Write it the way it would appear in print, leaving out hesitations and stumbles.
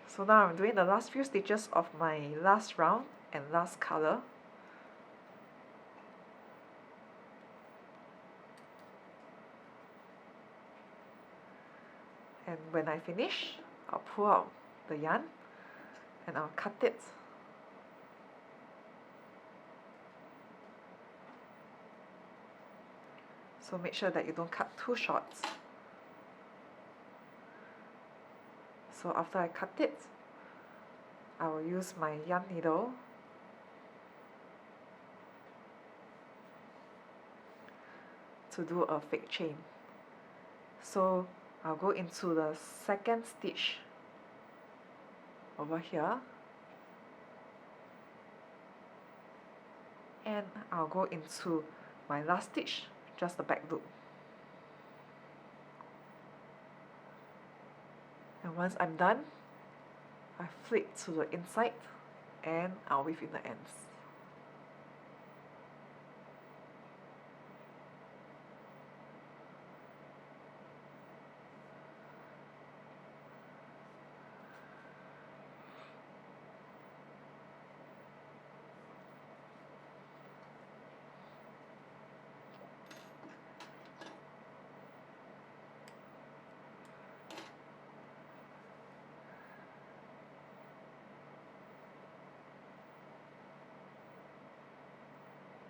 So now I'm doing the last few stitches of my last round and last color. And when I finish, I'll pull out the yarn and I'll cut it. So make sure that you don't cut too short. So after I cut it, I will use my yarn needle to do a fake chain. So I'll go into the second stitch over here, and I'll go into my last stitch, just the back loop. And once I'm done, I flip to the inside and I'll weave in the ends.